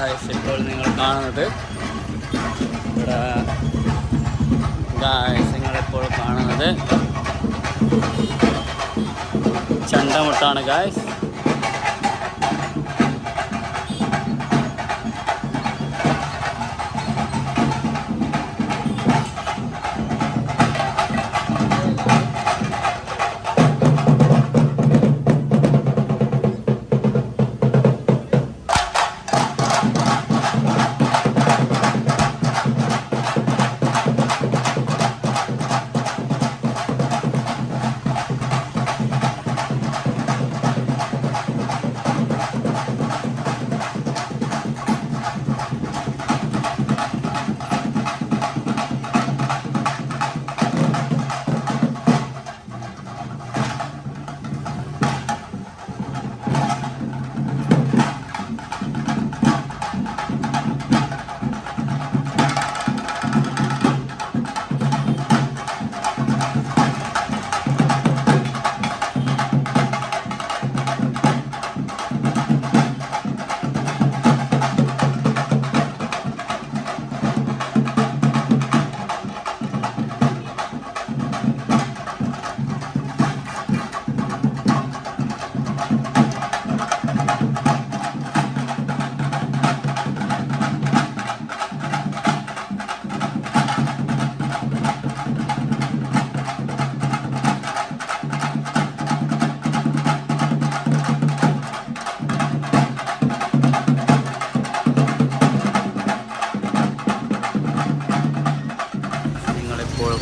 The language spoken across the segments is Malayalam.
ഗായ്സ് ഇപ്പോൾ നിങ്ങൾ കാണുന്നത് ഇവിടെ ഗായ്സ് നിങ്ങളിപ്പോൾ കാണുന്നത് ചെണ്ടമുട്ടാണ് ഗായ്സ്.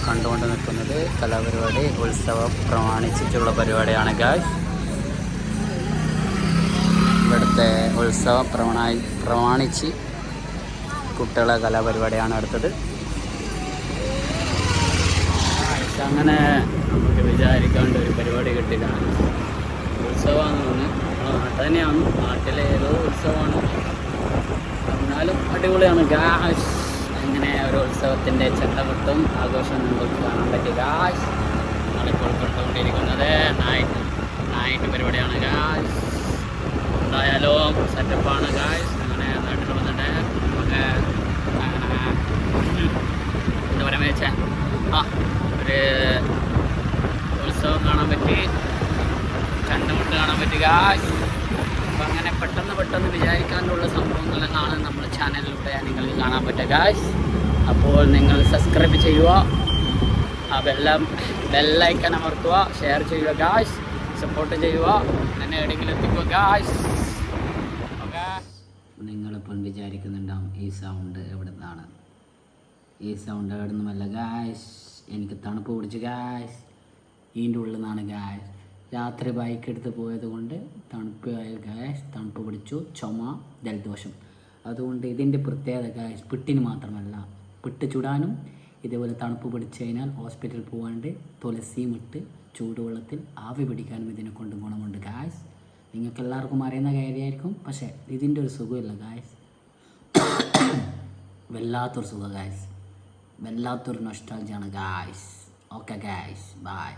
കണ്ടുകൊണ്ട് നിൽക്കുന്നത് കലാപരിപാടി ഉത്സവം പ്രമാണിച്ചിട്ടുള്ള പരിപാടിയാണ് ഗായ്സ്. ഇവിടുത്തെ ഉത്സവം പ്രമാണിച്ച് കുട്ടികളെ കലാപരിപാടിയാണ് എടുത്തത്. അങ്ങനെ നമുക്ക് വിചാരിക്കാണ്ട് ഒരു പരിപാടി കിട്ടിയതാണ്. ഉത്സവമാണെന്ന് നാട്ടിൽ തന്നെയാണ്, നാട്ടിലെ ഏതോ ഉത്സവമാണ്, എന്നാലും അടിപൊളിയാണ് ഗായ്സ്. അങ്ങനെ ഒരു ഉത്സവത്തിൻ്റെ ചെണ്ടമുട്ടും ആഘോഷം നിങ്ങൾക്ക് കാണാൻ പറ്റിയ ഗായ്സ്. നമ്മളിപ്പോൾ കണ്ടുകൊണ്ടിരിക്കുന്നത് നൈറ്റ് പരിപാടിയാണ് ഗായ്സ്. എന്തായാലും സെറ്റപ്പാണ് ഗായ്സ്. അങ്ങനെ നാട്ടിൽ വന്നിട്ട് നമുക്ക് എന്താ പറയാൻ വെച്ചാൽ ഒരു ഉത്സവം കാണാൻ പറ്റി, ചെണ്ടമുട്ട് കാണാൻ പറ്റി ഗായ്സ്. അപ്പം അങ്ങനെ പെട്ടെന്ന് വിചാരിക്കാനുള്ള സംഭവങ്ങളെന്നാണ് നമ്മൾ ചാനലിലൂടെ നിങ്ങൾക്ക് കാണാൻ പറ്റുക ഗായ്സ്. അപ്പോൾ നിങ്ങൾ സബ്സ്ക്രൈബ് ചെയ്യുക, ആ ബെല്ലൈക്കൻ അമർത്തുക, ഷെയർ ചെയ്യുക ഗായ്സ്, സപ്പോർട്ട് ചെയ്യുക, എന്നെ എവിടെയെങ്കിലും എത്തിക്കുക ഗായ്സ്. ഓക്കെ, നിങ്ങളിപ്പോൾ വിചാരിക്കുന്നുണ്ടാവും ഈ സൗണ്ട് എവിടെ നിന്നാണ്. ഈ സൗണ്ട് എവിടെ നിന്നുമല്ല ഗായ്സ്, എനിക്ക് തണുപ്പ് പിടിച്ചു ഗായ്സ്. ഇതിൻ്റെ ഉള്ളിൽ നിന്നാണ് ഗായ്സ്. രാത്രി ബൈക്ക് എടുത്ത് പോയത് കൊണ്ട് തണുപ്പായ ഗായ്സ്, തണുപ്പ് പിടിച്ചു, ചുമ, ജലദോഷം. അതുകൊണ്ട് ഇതിൻ്റെ പ്രത്യേകത ഗായ്സ് പിട്ടിന് മാത്രമല്ല, പിട്ട് ചുടാനും ഇതേപോലെ തണുപ്പ് പിടിച്ചു കഴിഞ്ഞാൽ ഹോസ്പിറ്റലിൽ പോകാണ്ട് തുളസിയും ഇട്ട് ചൂടുവെള്ളത്തിൽ ആവി പിടിക്കാനും ഇതിനെ കൊണ്ട് ഗുണമുണ്ട് ഗായ്സ്. നിങ്ങൾക്ക് എല്ലാവർക്കും അറിയുന്ന കാര്യമായിരിക്കും, പക്ഷേ ഇതിൻ്റെ ഒരു സുഖമില്ല ഗായ്സ്. വല്ലാത്തൊരു സുഖം ഗായ്സ്, വല്ലാത്തൊരു നൊസ്റ്റാൾജിയാണ് ഗായ്സ്. Okay guys, by.